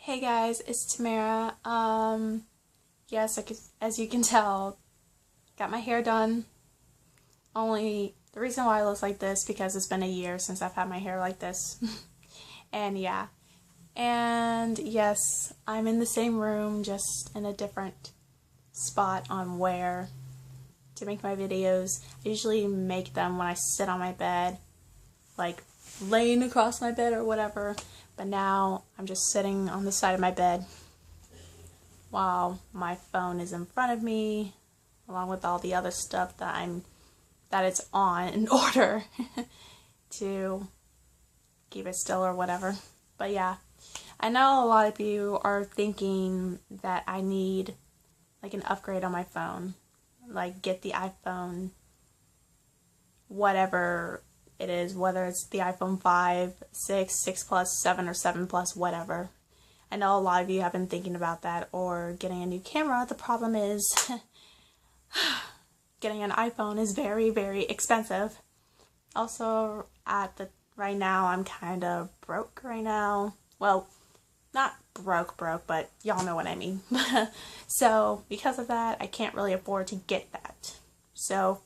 Hey guys, it's Tamara. Yes, as you can tell, got my hair done. Only the reason why it looks like this because it's been a year since I've had my hair like this. And yeah. And yes, I'm in the same room, just in a different spot on where to make my videos. I usually make them when I sit on my bed, like laying across my bed or whatever. But now I'm just sitting on the side of my bed while my phone is in front of me, along with all the other stuff that it's on in order to keep it still or whatever. But yeah, I know a lot of you are thinking that I need like an upgrade on my phone, like get the iPhone, whatever it is, whether it's the iPhone 5, 6, 6 Plus, 7, or 7 Plus, whatever. I know a lot of you have been thinking about that, or getting a new camera. The problem is getting an iPhone is very, very expensive. Also, right now, I'm kind of broke right now. Well, not broke, but y'all know what I mean. So, because of that, I can't really afford to get that. So,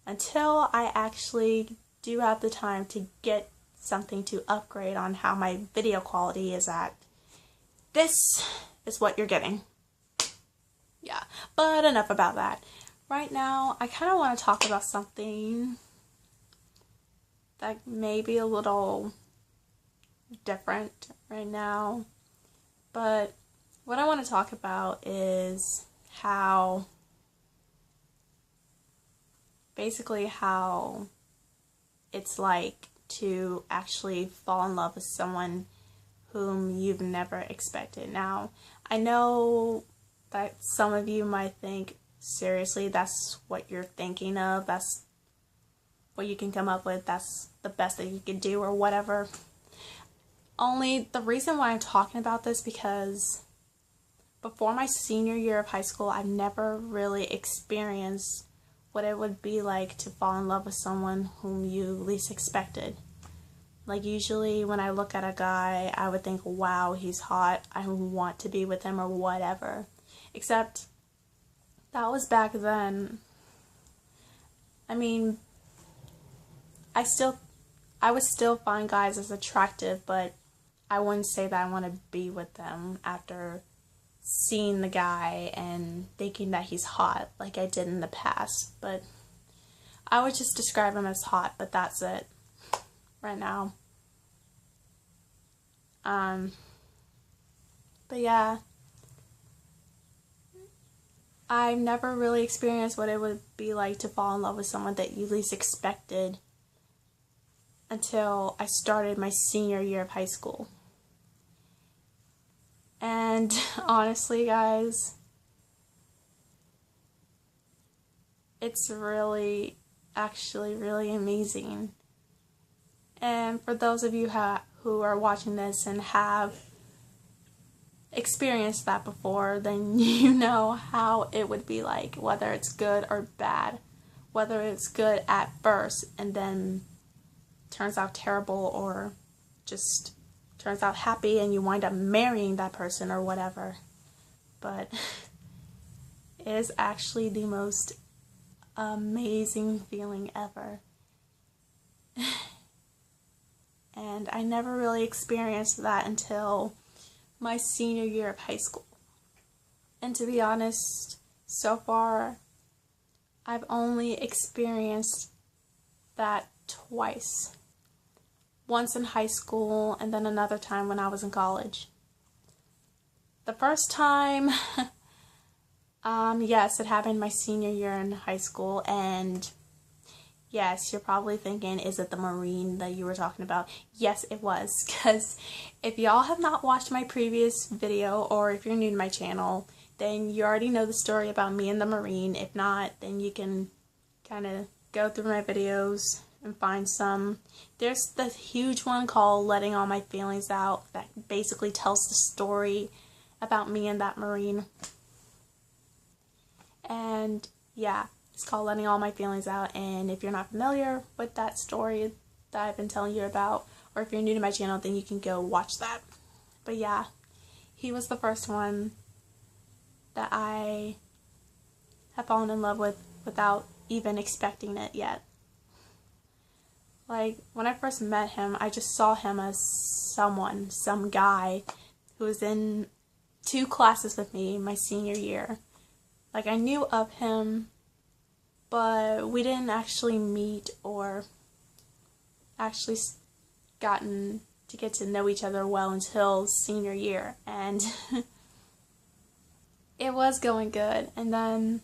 until I actually do have the time to get something to upgrade on how my video quality is at, this is what you're getting. Yeah, but enough about that. Right now, I kind of want to talk about something that may be a little different right now. But what I want to talk about is how it's like to actually fall in love with someone whom you've never expected. Now, I know that some of you might think, seriously, that's what you're thinking of, that's what you can come up with, that's the best that you can do or whatever. Only the reason why I'm talking about this because before my senior year of high school, I've never really experienced what it would be like to fall in love with someone whom you least expected. Like, usually when I look at a guy, I would think, wow, he's hot, I want to be with him or whatever. Except, that was back then. I mean, I would still find guys as attractive, but I wouldn't say that I want to be with them after seeing the guy and thinking that he's hot like I did in the past. But I would just describe him as hot, but that's it right now. But yeah, I've never really experienced what it would be like to fall in love with someone that you least expected until I started my senior year of high school. And honestly, guys, it's actually really amazing. And for those of you who are watching this and have experienced that before, then you know how it would be like, whether it's good or bad, whether it's good at first and then turns out terrible, or just turns out happy and you wind up marrying that person or whatever. But it is actually the most amazing feeling ever. And I never really experienced that until my senior year of high school. And to be honest, so far, I've only experienced that twice. Once in high school, and then another time when I was in college. The first time, yes, it happened my senior year in high school, and yes, you're probably thinking, is it the Marine that you were talking about? Yes, it was, because if y'all have not watched my previous video, or if you're new to my channel, then you already know the story about me and the Marine. If not, then you can kind of go through my videos and find some. There's the huge one called Letting All My Feelings Out that basically tells the story about me and that Marine. And yeah, it's called Letting All My Feelings Out, and if you're not familiar with that story that I've been telling you about, or if you're new to my channel, then you can go watch that. But yeah, he was the first one that I have fallen in love with without even expecting it yet. Like, when I first met him, I just saw him as some guy who was in 2 classes with me my senior year. Like, I knew of him, but we didn't actually meet or actually gotten to get to know each other well until senior year. And it was going good. And then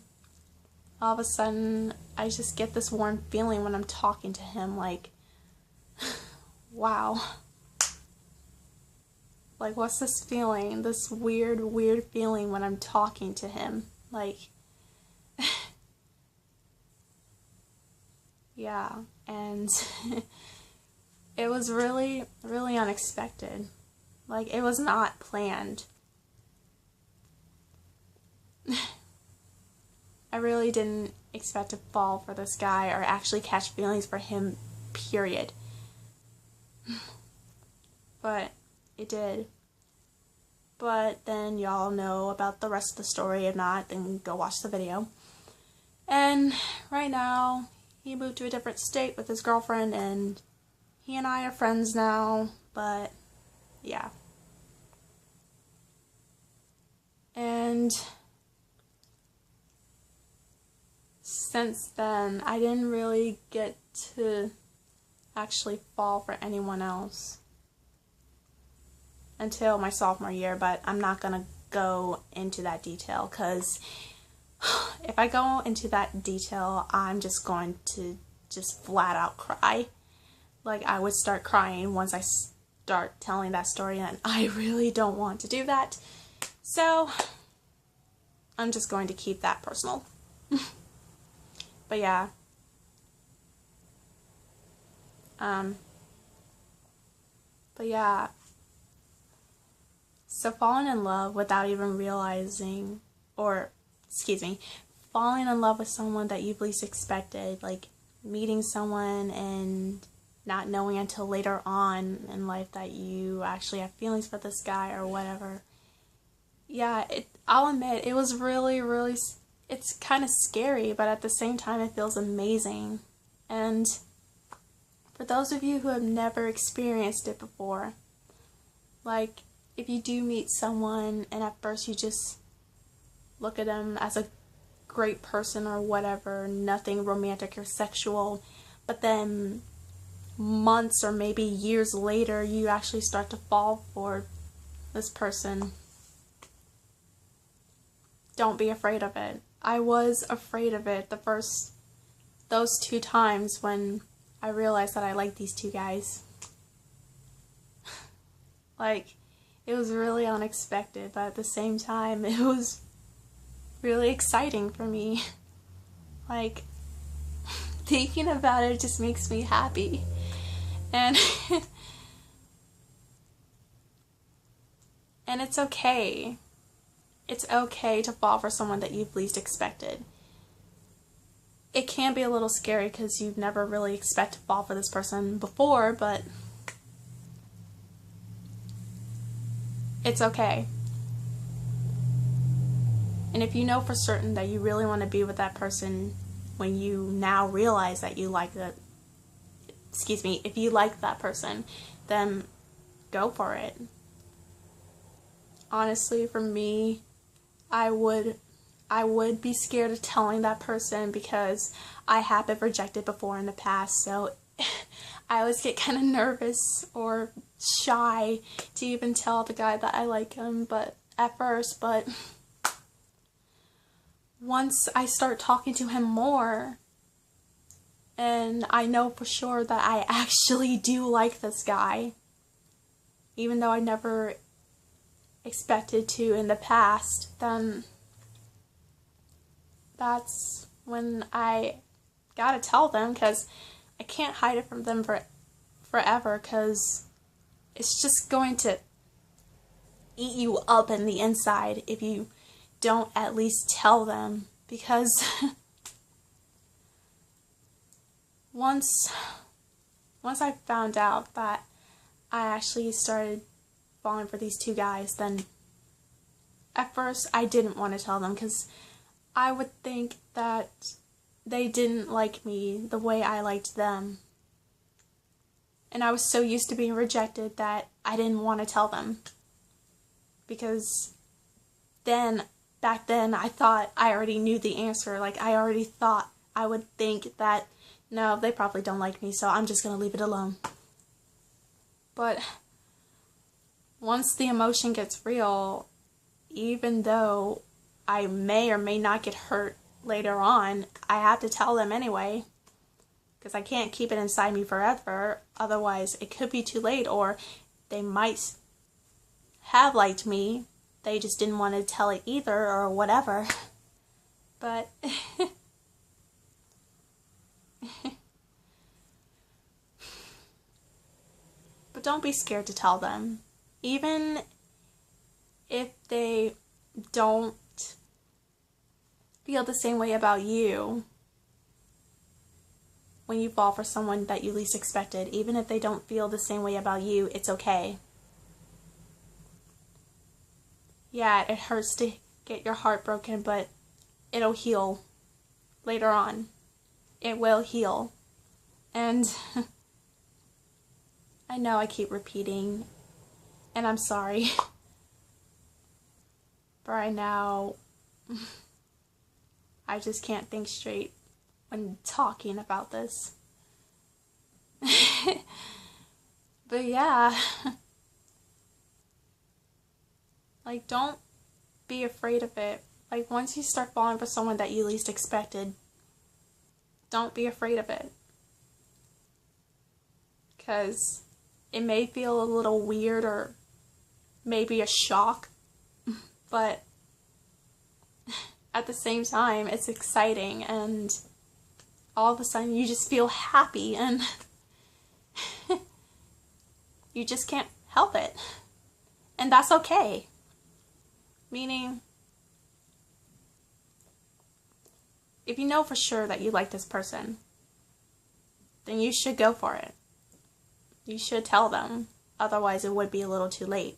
all of a sudden, I just get this warm feeling when I'm talking to him, like, wow. Like, what's this feeling? This weird feeling when I'm talking to him. Like, yeah, and it was really unexpected. Like, it was not planned. I really didn't expect to fall for this guy or actually catch feelings for him, period. But it did. But then y'all know about the rest of the story. If not, then go watch the video. And right now, he moved to a different state with his girlfriend, and he and I are friends now, but yeah. And since then, I didn't really get to actually fall for anyone else until my sophomore year, but I'm not gonna go into that detail, because if I go into that detail, I'm just going to flat out cry. Like, I would start crying once I start telling that story, and I really don't want to do that. So, I'm just going to keep that personal. But yeah. But yeah. So falling in love without even realizing, or, excuse me, falling in love with someone that you've least expected, like meeting someone and not knowing until later on in life that you actually have feelings for this guy or whatever. Yeah, I'll admit, it was really, it's kind of scary, but at the same time it feels amazing. And for those of you who have never experienced it before, like, if you do meet someone and at first you just look at them as a great person or whatever, nothing romantic or sexual, but then months or maybe years later you actually start to fall for this person, don't be afraid of it. I was afraid of it those 2 times when I realized that I liked these 2 guys. Like, it was really unexpected, but at the same time, it was really exciting for me. Like, thinking about it just makes me happy. And and it's okay. It's okay to fall for someone that you've least expected. It can be a little scary because you've never really expected to fall for this person before, but it's okay. And if you know for certain that you really want to be with that person when you now realize that you like that, if you like that person, then go for it. Honestly, for me, I would be scared of telling that person because I have been rejected before in the past, so I always get kind of nervous or shy to even tell the guy that I like him, but once I start talking to him more, and I know for sure that I actually do like this guy, even though I never expected to in the past, then that's when I gotta tell them, because I can't hide it from them forever, because it's just going to eat you up in the inside if you don't at least tell them, because once I found out that I actually started falling for these 2 guys, then At first, I didn't want to tell them because I would think that they didn't like me the way I liked them. And I was so used to being rejected that I didn't want to tell them. Because back then, I thought I already knew the answer. Like, I already thought I would think that, no, they probably don't like me, so I'm just going to leave it alone. But once the emotion gets real, even though I may or may not get hurt later on, I have to tell them anyway. Because I can't keep it inside me forever. Otherwise, it could be too late, or they might have liked me. They just didn't want to tell it either, or whatever. But but don't be scared to tell them. Even if they don't feel the same way about you when you fall for someone that you least expected, even if they don't feel the same way about you, it's okay. Yeah, it hurts to get your heart broken, but it'll heal later on. It will heal. And I know I keep repeating, and I'm sorry. But right now, I just can't think straight when talking about this. But yeah. Like, don't be afraid of it. Like, once you start falling for someone that you least expected, don't be afraid of it. Because it may feel a little weird or maybe a shock, but at the same time, it's exciting, and all of a sudden you just feel happy, and you just can't help it. And that's okay. Meaning, if you know for sure that you like this person, then you should go for it. You should tell them. Otherwise, it would be a little too late.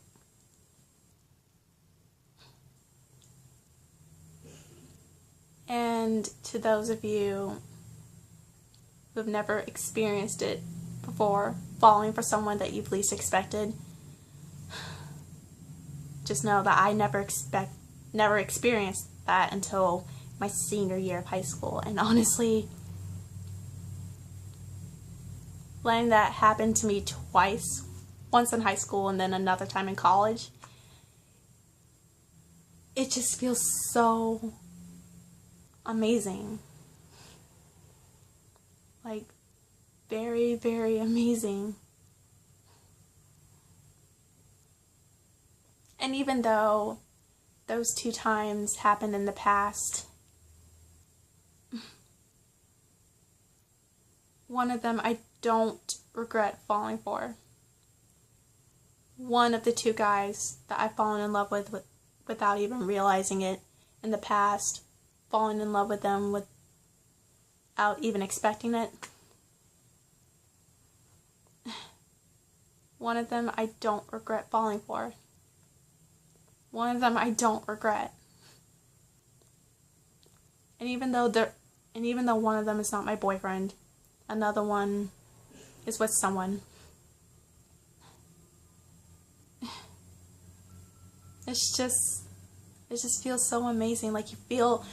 And to those of you who have never experienced it before, falling for someone that you've least expected, just know that I never experienced that until my senior year of high school. And honestly, letting that happen to me twice, once in high school and then another time in college, it just feels so amazing. Like, very, very amazing. And even though those 2 times happened in the past, one of them I don't regret falling for. One of the 2 guys that I've fallen in love with without even realizing it in the past, falling in love with them without even expecting it. One of them I don't regret falling for. One of them I don't regret. And even though one of them is not my boyfriend, another one is with someone. It just feels so amazing. Like, you feel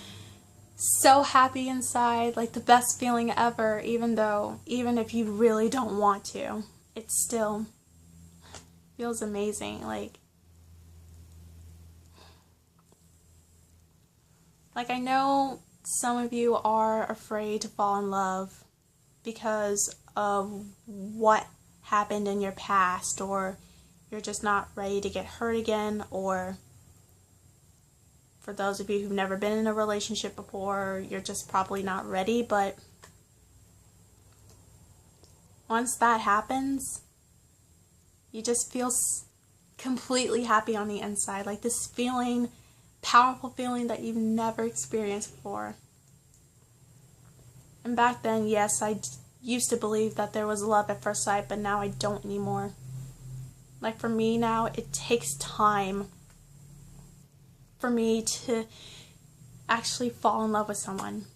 so happy inside, like the best feeling ever, even if you really don't want to. It still feels amazing. Like, I know some of you are afraid to fall in love because of what happened in your past, or you're just not ready to get hurt again, or for those of you who've never been in a relationship before, you're just probably not ready. But once that happens, you just feel completely happy on the inside, like this feeling, powerful feeling that you've never experienced before. And back then, yes, I used to believe that there was love at first sight, but now I don't anymore. Like, for me now, it takes time for me to actually fall in love with someone.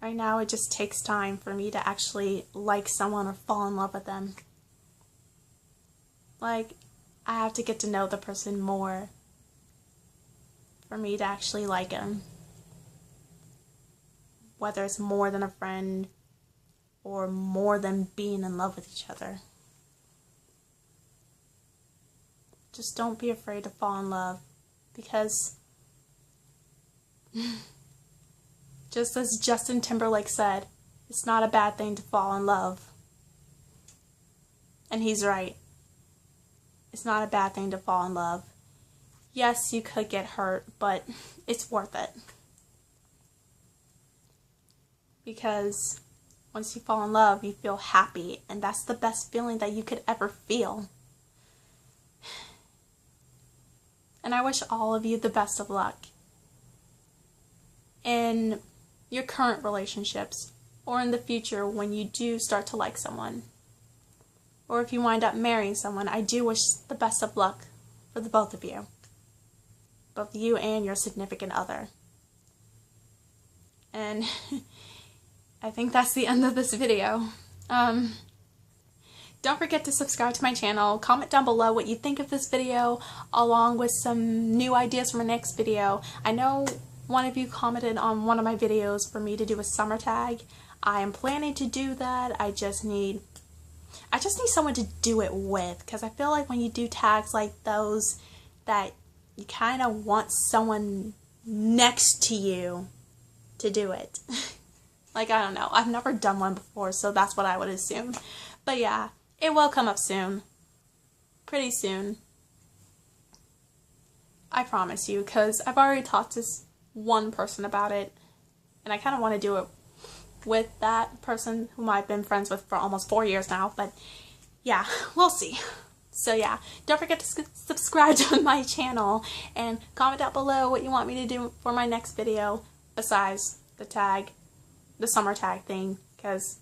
Right now, it just takes time for me to actually like someone or fall in love with them. Like, I have to get to know the person more for me to actually like them. Whether it's more than a friend or more than being in love with each other. Just don't be afraid to fall in love, because just as Justin Timberlake said, it's not a bad thing to fall in love. And he's right. It's not a bad thing to fall in love. Yes, you could get hurt, but it's worth it. Because once you fall in love, you feel happy, and that's the best feeling that you could ever feel. And I wish all of you the best of luck in your current relationships, or in the future when you do start to like someone. Or if you wind up marrying someone, I do wish the best of luck for the both of you. Both you and your significant other. And I think that's the end of this video. Don't forget to subscribe to my channel. Comment down below what you think of this video, along with some new ideas for my next video. I know one of you commented on one of my videos for me to do a summer tag. I am planning to do that. I just need someone to do it with, because I feel like when you do tags like those, that you kind of want someone next to you to do it. Like, I don't know. I've never done one before, so that's what I would assume. But yeah, it will come up soon. Pretty soon. I promise you, because I've already talked to one person about it, and I kind of want to do it with that person whom I've been friends with for almost 4 years now, but yeah, we'll see. So yeah, don't forget to subscribe to my channel, and comment down below what you want me to do for my next video, besides the tag, the summer tag thing, because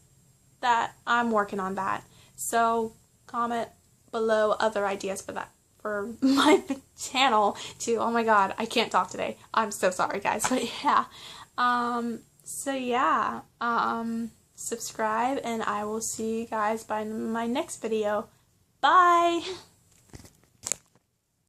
that, I'm working on that. So comment below other ideas for that, for my channel too. Oh my god, I can't talk today. I'm so sorry guys, but yeah. So yeah, subscribe, and I will see you guys by my next video. Bye!